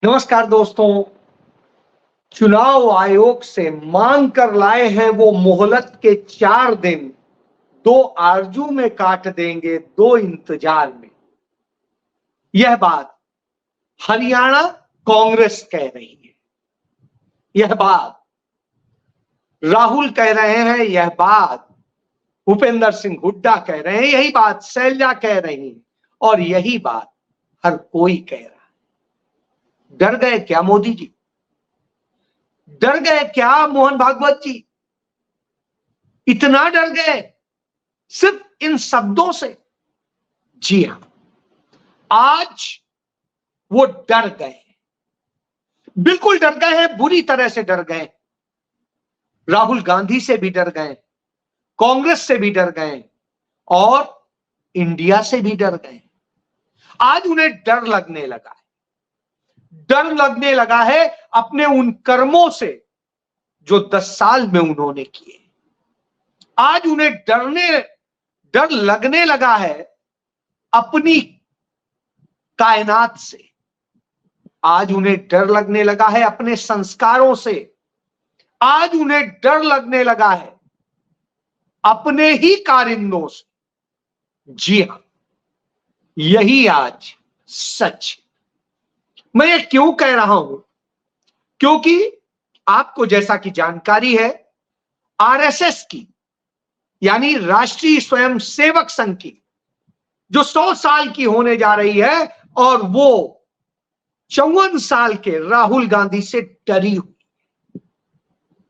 नमस्कार दोस्तों। चुनाव आयोग से मांग कर लाए हैं वो मोहलत के 4 दिन, 2 आरजू में काट देंगे 2 इंतजार में। यह बात हरियाणा कांग्रेस कह रही है, यह बात राहुल कह रहे हैं, यह बात भूपेंद्र सिंह हुड्डा कह रहे हैं, यही बात शैलजा कह रही है और यही बात हर कोई कह रहा है। डर गए क्या मोदी जी? डर गए क्या मोहन भागवत जी? इतना डर गए सिर्फ इन शब्दों से? जी हां, आज वो डर गए, बिल्कुल डर गए हैं, बुरी तरह से डर गए। राहुल गांधी से भी डर गए, कांग्रेस से भी डर गए और इंडिया से भी डर गए। आज उन्हें डर लगने लगा है, डर लगने लगा है अपने उन कर्मों से जो 10 साल में उन्होंने किए। आज उन्हें डर लगने लगा है अपनी कायनात से। आज उन्हें डर लगने लगा है अपने संस्कारों से। आज उन्हें डर लगने लगा है अपने ही कारिंदों से। जी हां, यही आज सच। मैं ये क्यों कह रहा हूं? क्योंकि आपको जैसा कि जानकारी है, आरएसएस की यानी राष्ट्रीय स्वयंसेवक संघ की जो 100 साल की होने जा रही है और वो 54 साल के राहुल गांधी से डरी हुई,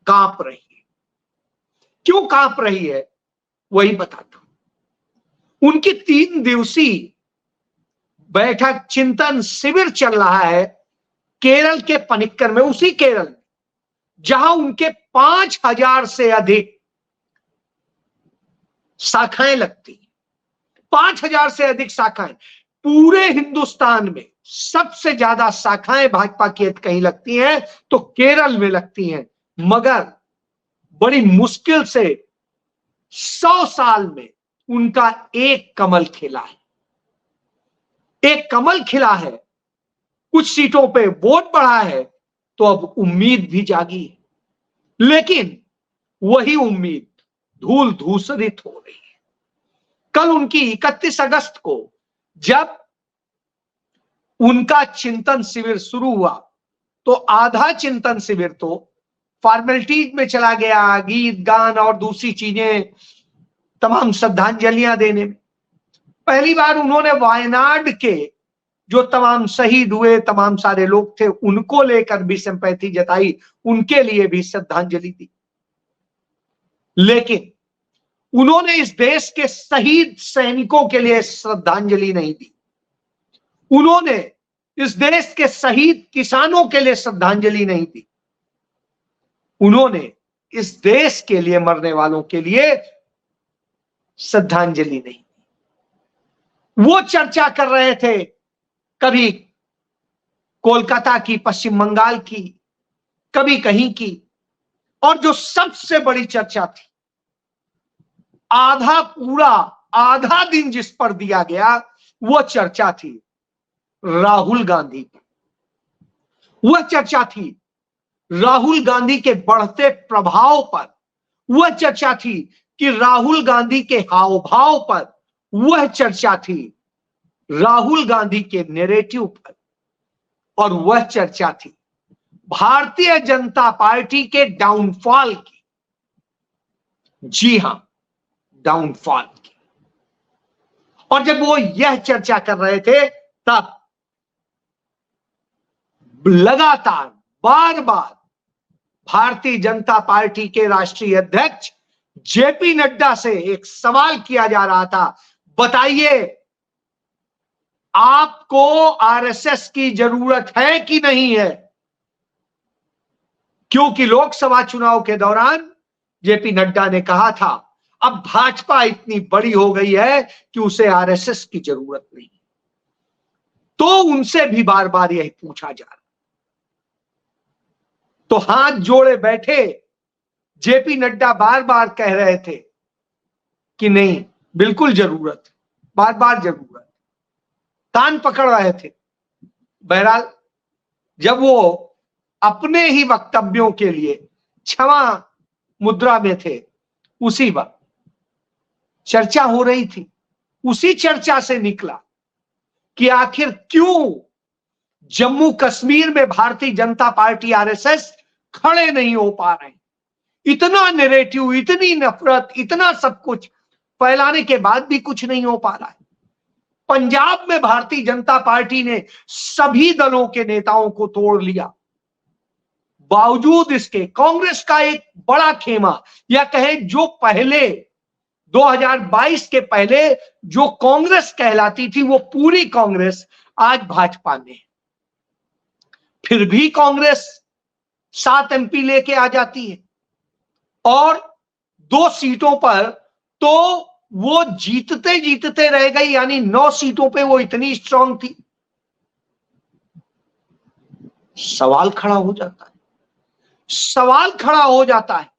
कांप रही है। क्यों कांप रही है वही बताता हूं। उनकी 3 दिवसीय बैठक चिंतन शिविर चल रहा है केरल के पनिक्कर में, उसी केरल में जहां उनके 5000 से अधिक शाखाएं लगती, 5000 से अधिक शाखाएं। पूरे हिंदुस्तान में सबसे ज्यादा शाखाएं भाजपा की कहीं लगती हैं तो केरल में लगती हैं, मगर बड़ी मुश्किल से 100 साल में उनका एक कमल खिला है, एक कमल खिला है। कुछ सीटों पे वोट बढ़ा है तो अब उम्मीद भी जागी है, लेकिन वही उम्मीद धूल धूसरित हो रही है। कल उनकी 31 अगस्त को जब उनका चिंतन शिविर शुरू हुआ तो आधा चिंतन शिविर तो फॉर्मेलिटीज में चला गया, गीत गान और दूसरी चीजें, तमाम श्रद्धांजलियां देने में। पहली बार उन्होंने वायनाड के जो तमाम शहीद हुए, तमाम सारे लोग थे, उनको लेकर भी सिंपैथी जताई, उनके लिए भी श्रद्धांजलि दी। लेकिन उन्होंने इस देश के शहीद सैनिकों के लिए श्रद्धांजलि नहीं दी। उन्होंने इस देश के शहीद किसानों के लिए श्रद्धांजलि नहीं दी। उन्होंने इस देश के लिए मरने वालों के लिए श्रद्धांजलि नहीं दी। वो चर्चा कर रहे थे कभी कोलकाता की, पश्चिम बंगाल की, कभी कहीं की, और जो सबसे बड़ी चर्चा थी, आधा दिन जिस पर दिया गया, वो चर्चा थी राहुल गांधी की। वह चर्चा थी राहुल गांधी के बढ़ते प्रभाव पर। वह चर्चा थी कि राहुल गांधी के हाव भाव पर। वह चर्चा थी राहुल गांधी के नैरेटिव पर। और वह चर्चा थी भारतीय जनता पार्टी के डाउनफॉल की। जी हां, डाउनफॉल की। और जब वो यह चर्चा कर रहे थे तब लगातार बार बार भारतीय जनता पार्टी के राष्ट्रीय अध्यक्ष जेपी नड्डा से एक सवाल किया जा रहा था, बताइए आपको आरएसएस की जरूरत है कि नहीं है? क्योंकि लोकसभा चुनाव के दौरान जेपी नड्डा ने कहा था अब भाजपा इतनी बड़ी हो गई है कि उसे आरएसएस की जरूरत नहीं। तो उनसे भी बार बार यही पूछा जा रहा, तो हाथ जोड़े बैठे जेपी नड्डा बार बार कह रहे थे कि नहीं, बिल्कुल जरूरत, बार बार जरूरत, कान पकड़ रहे थे। बहरहाल जब वो अपने ही वक्तव्यों के लिए क्षमा मुद्रा में थे, उसी वक्त चर्चा हो रही थी। उसी चर्चा से निकला कि आखिर क्यों जम्मू कश्मीर में भारतीय जनता पार्टी आरएसएस खड़े नहीं हो पा रहे। इतना नैरेटिव, इतनी नफरत, इतना सब कुछ फैलाने के बाद भी कुछ नहीं हो पा रहा है। पंजाब में भारतीय जनता पार्टी ने सभी दलों के नेताओं को तोड़ लिया। बावजूद इसके कांग्रेस का एक बड़ा खेमा, या कहें जो पहले 2022 के पहले जो कांग्रेस कहलाती थी, वो पूरी कांग्रेस आज भाजपा में। फिर भी कांग्रेस 7 एमपी लेके आ जाती है और 2 सीटों पर तो वो जीतते जीतते रह गई, यानी 9 सीटों पे वो इतनी स्ट्रांग थी। सवाल खड़ा हो जाता है, सवाल खड़ा हो जाता है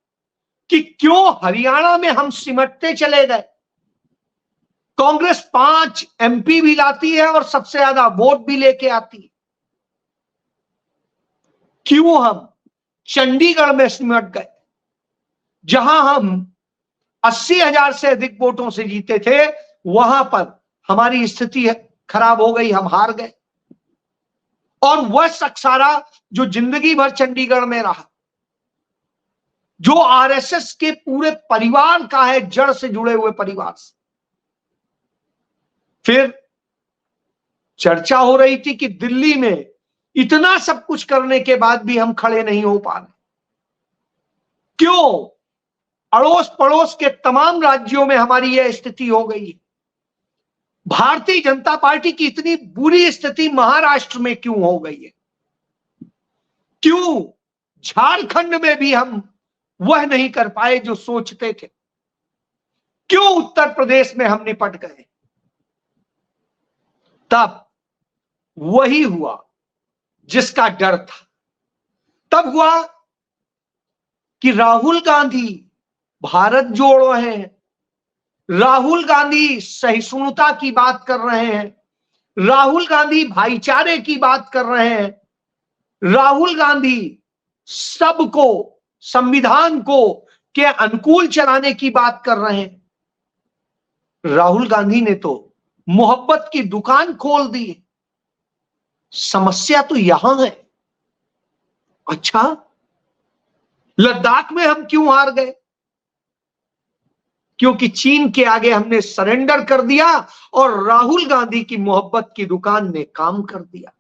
कि क्यों हरियाणा में हम सिमटते चले गए। कांग्रेस 5 एमपी भी लाती है और सबसे ज्यादा वोट भी लेके आती है। क्यों हम चंडीगढ़ में सिमट गए, जहां हम 80,000 से अधिक वोटों से जीते थे, वहां पर हमारी स्थिति खराब हो गई, हम हार गए। और वह सक्सारा जो जिंदगी भर चंडीगढ़ में रहा, जो आरएसएस के पूरे परिवार का है, जड़ से जुड़े हुए परिवार से। फिर चर्चा हो रही थी कि दिल्ली में इतना सब कुछ करने के बाद भी हम खड़े नहीं हो पा रहे। क्यों अड़ोस पड़ोस के तमाम राज्यों में हमारी यह स्थिति हो गई है। भारतीय जनता पार्टी की इतनी बुरी स्थिति महाराष्ट्र में क्यों हो गई है। क्यों झारखंड में भी हम वह नहीं कर पाए जो सोचते थे। क्यों उत्तर प्रदेश में हम निपट गए। तब वही हुआ जिसका डर था। तब हुआ कि राहुल गांधी भारत जोड़ो हैं, राहुल गांधी सहिष्णुता की बात कर रहे हैं, राहुल गांधी भाईचारे की बात कर रहे हैं, राहुल गांधी सबको संविधान को के अनुकूल चलाने की बात कर रहे हैं। राहुल गांधी ने तो मोहब्बत की दुकान खोल दी। समस्या तो यहां है। अच्छा, लद्दाख में हम क्यों हार गए। क्योंकि चीन के आगे हमने सरेंडर कर दिया और राहुल गांधी की मोहब्बत की दुकान ने काम कर दिया।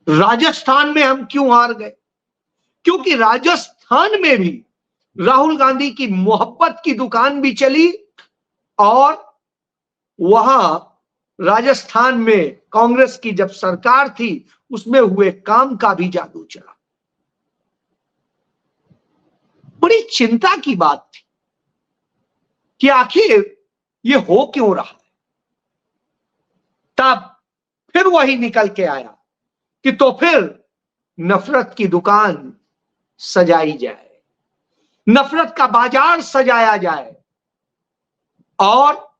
राजस्थान में हम क्यों हार गए। क्योंकि राजस्थान में भी राहुल गांधी की मोहब्बत की दुकान भी चली और वहां राजस्थान में कांग्रेस की जब सरकार थी, उसमें हुए काम का भी जादू चला। बड़ी चिंता की बात थी कि आखिर ये हो क्यों रहा है। तब फिर वही निकल के आया कि तो फिर नफरत की दुकान सजाई जाए, नफरत का बाजार सजाया जाए और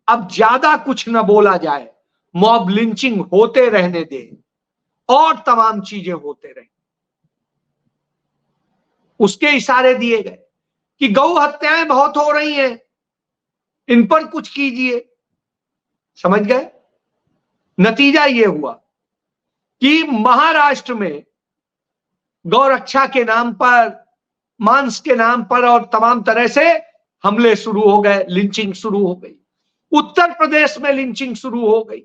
अब ज्यादा कुछ न बोला जाए, मॉब लिंचिंग होते रहने दे और तमाम चीजें होते रहे। उसके इशारे दिए गए कि गौ हत्याएं बहुत हो रही हैं, इन पर कुछ कीजिए। समझ गए। नतीजा यह हुआ कि महाराष्ट्र में गौरक्षा के नाम पर, मांस के नाम पर और तमाम तरह से हमले शुरू हो गए, लिंचिंग शुरू हो गई। उत्तर प्रदेश में लिंचिंग शुरू हो गई।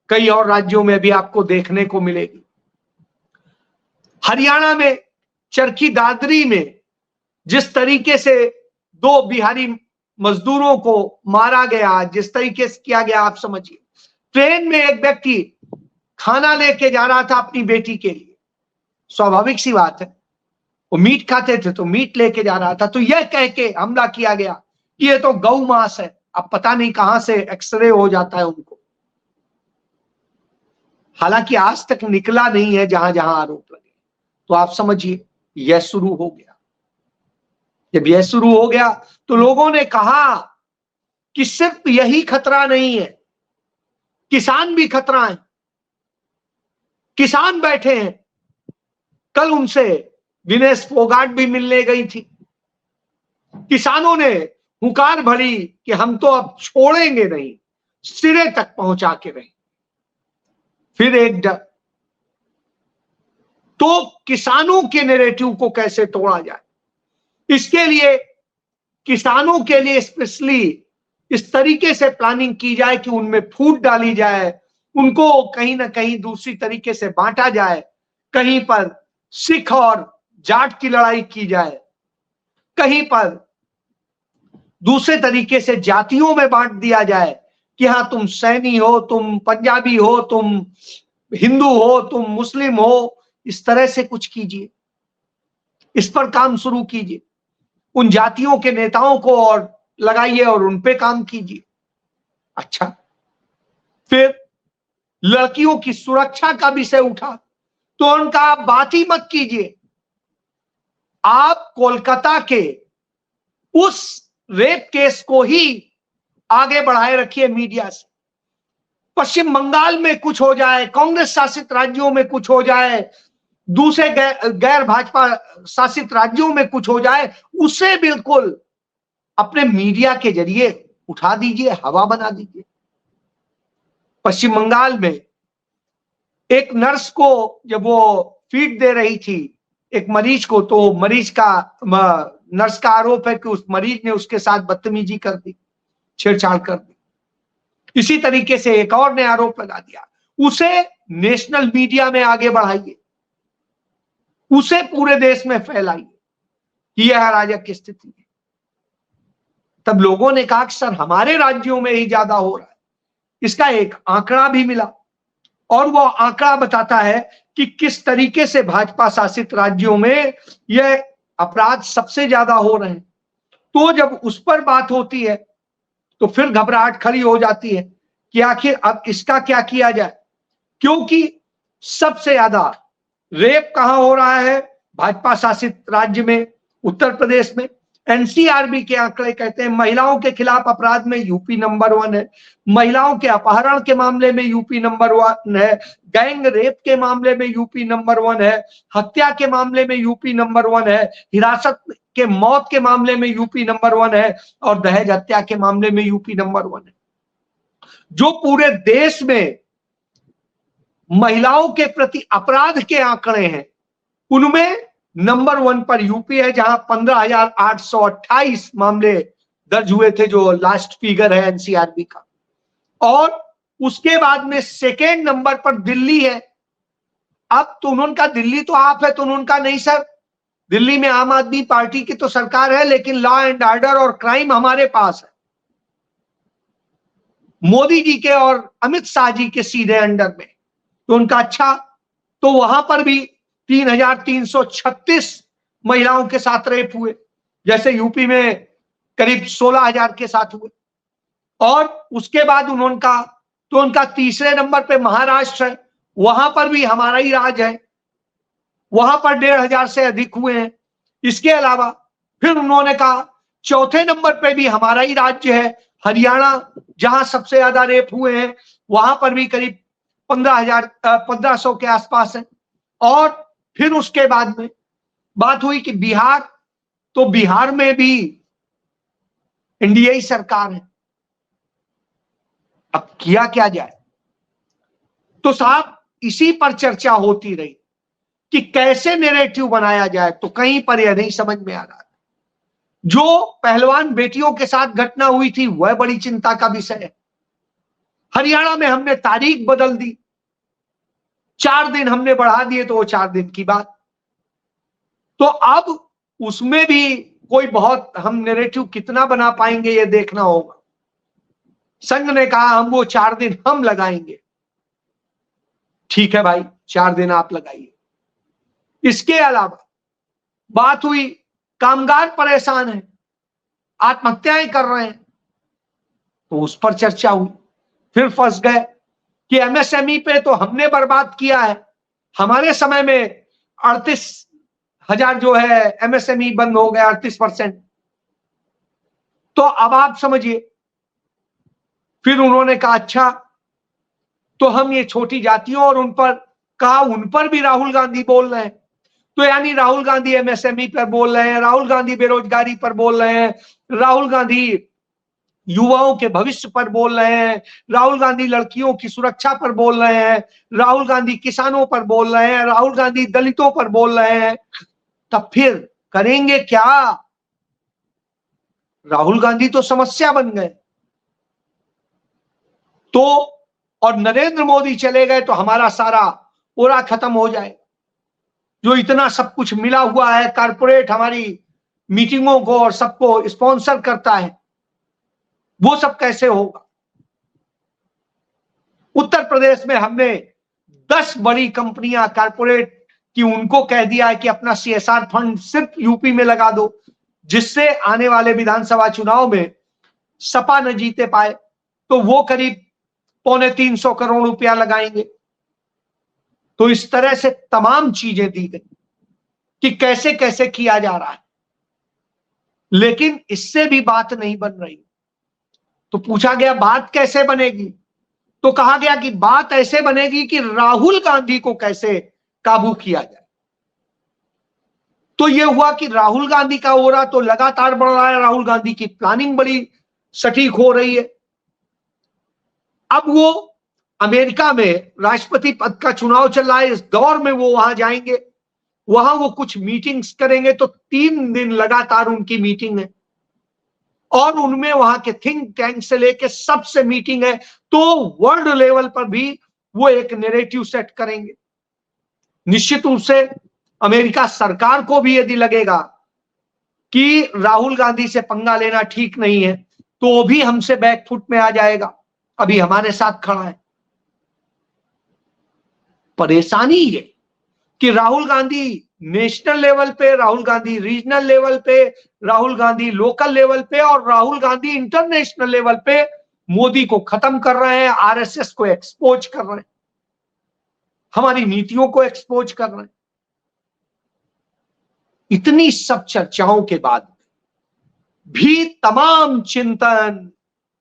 कई और राज्यों में भी आपको देखने को मिलेगी। हरियाणा में चरखी दादरी में जिस तरीके से 2 बिहारी मजदूरों को मारा गया, जिस तरीके से किया गया, आप समझिए। ट्रेन में एक व्यक्ति खाना लेके जा रहा था अपनी बेटी के लिए, स्वाभाविक सी बात है, वो मीट खाते थे तो मीट लेके जा रहा था, तो यह कह के हमला किया गया कि ये तो गौ मांस है। अब पता नहीं कहां से एक्सरे हो जाता है उनको। हालांकि आज तक निकला नहीं है जहां जहां आरोप लगे। तो आप समझिए यह शुरू हो गया। जब यह शुरू हो गया तो लोगों ने कहा कि सिर्फ यही खतरा नहीं है, किसान भी खतरा है। किसान बैठे हैं, कल उनसे विनेश फोगाट भी मिलने गई थी। किसानों ने हुंकार भरी कि हम तो अब छोड़ेंगे नहीं, सिरे तक पहुंचा के रहे। फिर एक डर, तो किसानों के नैरेटिव को कैसे तोड़ा जाए, इसके लिए किसानों के लिए स्पेशली इस तरीके से प्लानिंग की जाए कि उनमें फूट डाली जाए, उनको कहीं ना कहीं दूसरी तरीके से बांटा जाए, कहीं पर सिख और जाट की लड़ाई की जाए, कहीं पर दूसरे तरीके से जातियों में बांट दिया जाए कि हाँ तुम सैनी हो, तुम पंजाबी हो, तुम हिंदू हो, तुम मुस्लिम हो। इस तरह से कुछ कीजिए, इस पर काम शुरू कीजिए, उन जातियों के नेताओं को और लगाइए और उन पे काम कीजिए। अच्छा, फिर लड़कियों की सुरक्षा का विषय उठा तो उनका आप बात ही मत कीजिए। आप कोलकाता के उस रेप केस को ही आगे बढ़ाए रखिए मीडिया से। पश्चिम बंगाल में कुछ हो जाए, कांग्रेस शासित राज्यों में कुछ हो जाए, दूसरे गैर भाजपा शासित राज्यों में कुछ हो जाए, उसे बिल्कुल अपने मीडिया के जरिए उठा दीजिए, हवा बना दीजिए। पश्चिम बंगाल में एक नर्स को जब वो फीड दे रही थी एक मरीज को, तो नर्स का आरोप है कि उस मरीज ने उसके साथ बदतमीजी कर दी, छेड़छाड़ कर दी। इसी तरीके से एक और ने आरोप लगा दिया। उसे नेशनल मीडिया में आगे बढ़ाइए, उसे पूरे देश में फैलाइए कि यह अराजक की स्थिति है। तब लोगों ने कहा कि सर हमारे राज्यों में ही ज्यादा हो रहा है। इसका एक आंकड़ा भी मिला और वो आंकड़ा बताता है कि किस तरीके से भाजपा शासित राज्यों में यह अपराध सबसे ज्यादा हो रहे हैं। तो जब उस पर बात होती है तो फिर घबराहट खड़ी हो जाती है कि आखिर अब इसका क्या किया जाए, क्योंकि सबसे ज्यादा रेप कहां हो रहा है? भाजपा शासित राज्य में, उत्तर प्रदेश में। एनसीआरबी के आंकड़े कहते हैं महिलाओं के खिलाफ अपराध में यूपी नंबर 1 है, महिलाओं के अपहरण के मामले में यूपी नंबर 1 है, गैंग रेप के मामले में यूपी नंबर 1 है, हत्या के मामले में यूपी नंबर 1 है, हिरासत के मौत के मामले में यूपी नंबर 1 है और दहेज हत्या के मामले में यूपी नंबर 1 है। जो पूरे देश में महिलाओं के प्रति अपराध के आंकड़े हैं उनमें नंबर 1 पर यूपी है, जहां 15,828 मामले दर्ज हुए थे, जो लास्ट फिगर है एनसीआरबी का। और उसके बाद में सेकेंड नंबर पर दिल्ली है। अब तो उनका दिल्ली तो आप है, तो उनका नहीं सर। दिल्ली में आम आदमी पार्टी की तो सरकार है, लेकिन लॉ एंड ऑर्डर और क्राइम हमारे पास है, मोदी जी के और अमित शाह जी के सीधे अंडर में। तो उनका अच्छा, तो वहां पर भी 3,336 महिलाओं के साथ रेप हुए, जैसे यूपी में करीब 16,000 के साथ हुए। और उसके बाद उनका तीसरे नंबर पे महाराष्ट्र है, वहां पर भी हमारा ही राज है, वहां पर 1,500 से अधिक हुए हैं। इसके अलावा फिर उन्होंने कहा चौथे नंबर पे भी हमारा ही राज्य है, हरियाणा, जहां सबसे ज्यादा रेप हुए हैं, वहां पर भी करीब 1500 के आसपास है। और फिर उसके बाद में बात हुई कि बिहार, तो बिहार में भी एनडीए सरकार है। अब किया क्या जाए? तो साहब इसी पर चर्चा होती रही कि कैसे नैरेटिव बनाया जाए, तो कहीं पर यह नहीं समझ में आ रहा। जो पहलवान बेटियों के साथ घटना हुई थी वह बड़ी चिंता का विषय है। हरियाणा में हमने तारीख बदल दी, 4 दिन हमने बढ़ा दिए, तो वो 4 दिन की बात। तो अब उसमें भी कोई बहुत हम नैरेटिव कितना बना पाएंगे ये देखना होगा। संघ ने कहा हम वो 4 दिन हम लगाएंगे। ठीक है भाई, 4 दिन आप लगाइए। इसके अलावा बात हुई कामगार परेशान है, आत्महत्याएं कर रहे हैं, तो उस पर चर्चा हुई। फिर फंस गए कि एमएसएमई पे तो हमने बर्बाद किया है, हमारे समय में 38,000 जो है एमएसएमई बंद हो गया, 38%। तो अब आप समझिए, फिर उन्होंने कहा अच्छा तो हम ये छोटी जातियों और उन पर कहा उन पर भी राहुल गांधी बोल रहे हैं। तो यानी राहुल गांधी एमएसएमई पर बोल रहे हैं, राहुल गांधी बेरोजगारी पर बोल रहे हैं, राहुल गांधी युवाओं के भविष्य पर बोल रहे हैं, राहुल गांधी लड़कियों की सुरक्षा पर बोल रहे हैं, राहुल गांधी किसानों पर बोल रहे हैं, राहुल गांधी दलितों पर बोल रहे हैं। तब फिर करेंगे क्या? राहुल गांधी तो समस्या बन गए। तो और नरेंद्र मोदी चले गए तो हमारा सारा ओरा खत्म हो जाए। जो इतना सब कुछ मिला हुआ है, कारपोरेट हमारी मीटिंगों को और सबको स्पॉन्सर करता है, वो सब कैसे होगा? उत्तर प्रदेश में हमने 10 बड़ी कंपनियां कारपोरेट की उनको कह दिया है कि अपना सीएसआर फंड सिर्फ यूपी में लगा दो, जिससे आने वाले विधानसभा चुनाव में सपा न जीते पाए। तो वो करीब 250 करोड़ रुपया लगाएंगे। तो इस तरह से तमाम चीजें दी गई कि कैसे कैसे किया जा रहा है, लेकिन इससे भी बात नहीं बन रही। तो पूछा गया बात कैसे बनेगी? तो कहा गया कि बात ऐसे बनेगी कि राहुल गांधी को कैसे काबू किया जाए। तो यह हुआ कि राहुल गांधी का ओरा तो लगातार बढ़ रहा है, राहुल गांधी की प्लानिंग बड़ी सटीक हो रही है। अब वो अमेरिका में राष्ट्रपति पद का चुनाव चल रहा है, इस दौर में वो वहां जाएंगे, वहां वो कुछ मीटिंग्स करेंगे। तो 3 दिन लगातार उनकी मीटिंग है और उनमें वहां के थिंक टैंक से लेके सबसे मीटिंग है। तो वर्ल्ड लेवल पर भी वो एक नैरेटिव सेट करेंगे। निश्चित रूप से अमेरिका सरकार को भी यदि लगेगा कि राहुल गांधी से पंगा लेना ठीक नहीं है, तो वो भी हमसे बैकफुट में आ जाएगा, अभी हमारे साथ खड़ा है। परेशानी ये कि राहुल गांधी नेशनल लेवल पे, राहुल गांधी रीजनल लेवल पे, राहुल गांधी लोकल लेवल पे और राहुल गांधी इंटरनेशनल लेवल पे मोदी को खत्म कर रहे हैं, आरएसएस को एक्सपोज कर रहे हैं, हमारी नीतियों को एक्सपोज कर रहे हैं। इतनी सब चर्चाओं के बाद भी, तमाम चिंतन,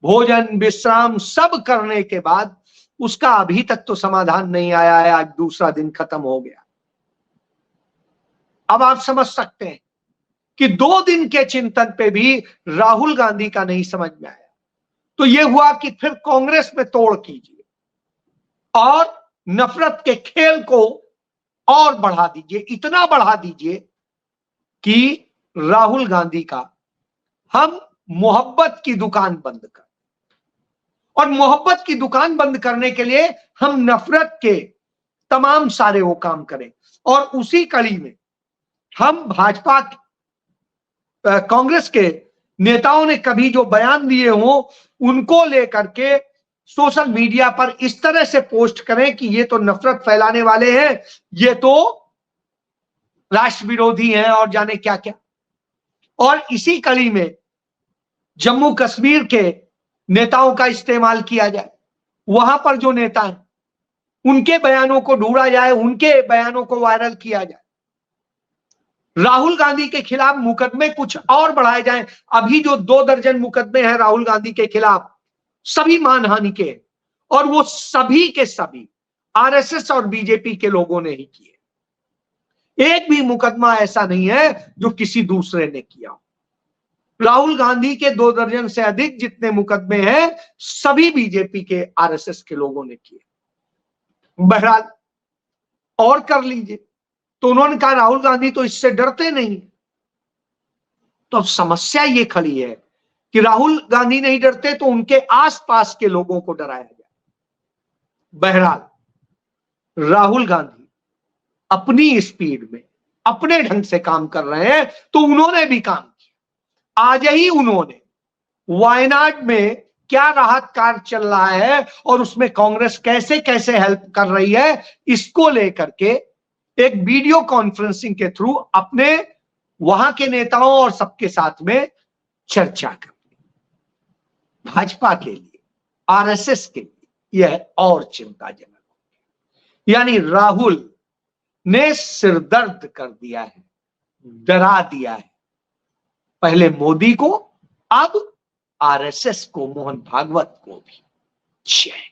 भोजन, विश्राम सब करने के बाद उसका अभी तक तो समाधान नहीं आया है। आज दूसरा दिन खत्म हो गया। अब आप समझ सकते हैं कि 2 दिन के चिंतन पे भी राहुल गांधी का नहीं समझ में आया। तो यह हुआ कि फिर कांग्रेस में तोड़ कीजिए और नफरत के खेल को और बढ़ा दीजिए, इतना बढ़ा दीजिए कि राहुल गांधी का हम मोहब्बत की दुकान बंद कर, और मोहब्बत की दुकान बंद करने के लिए हम नफरत के तमाम सारे वो काम करें। और उसी कड़ी में हम भाजपा, कांग्रेस के नेताओं ने कभी जो बयान दिए हों उनको लेकर के सोशल मीडिया पर इस तरह से पोस्ट करें कि ये तो नफरत फैलाने वाले हैं, ये तो राष्ट्र विरोधी हैं और जाने क्या क्या। और इसी कड़ी में जम्मू कश्मीर के नेताओं का इस्तेमाल किया जाए, वहां पर जो नेता हैं उनके बयानों को ढूंढा जाए, उनके बयानों को वायरल किया जाए, राहुल गांधी के खिलाफ मुकदमे कुछ और बढ़ाए जाएं। अभी जो 2 दर्जन मुकदमे हैं राहुल गांधी के खिलाफ, सभी मानहानि के, और वो सभी के सभी आरएसएस और बीजेपी के लोगों ने ही किए। एक भी मुकदमा ऐसा नहीं है जो किसी दूसरे ने किया। राहुल गांधी के 2 दर्जन से अधिक जितने मुकदमे हैं सभी बीजेपी के, आरएसएस के लोगों ने किए। बहरहाल और कर लीजिए। तो उन्होंने कहा राहुल गांधी तो इससे डरते नहीं। तो अब समस्या ये खड़ी है कि राहुल गांधी नहीं डरते तो उनके आसपास के लोगों को डराया जाए। बहरहाल राहुल गांधी अपनी स्पीड में अपने ढंग से काम कर रहे हैं, तो उन्होंने भी काम किया। आज ही उन्होंने वायनाड में क्या राहत कार्य चल रहा है और उसमें कांग्रेस कैसे कैसे हेल्प कर रही है, इसको लेकर के एक वीडियो कॉन्फ्रेंसिंग के थ्रू अपने वहां के नेताओं और सबके साथ में चर्चा कर। भाजपा के लिए, आरएसएस के लिए यह और चिंताजनक हो। यानी राहुल ने सिरदर्द कर दिया है, डरा दिया है, पहले मोदी को, अब आरएसएस को, मोहन भागवत को भी। जय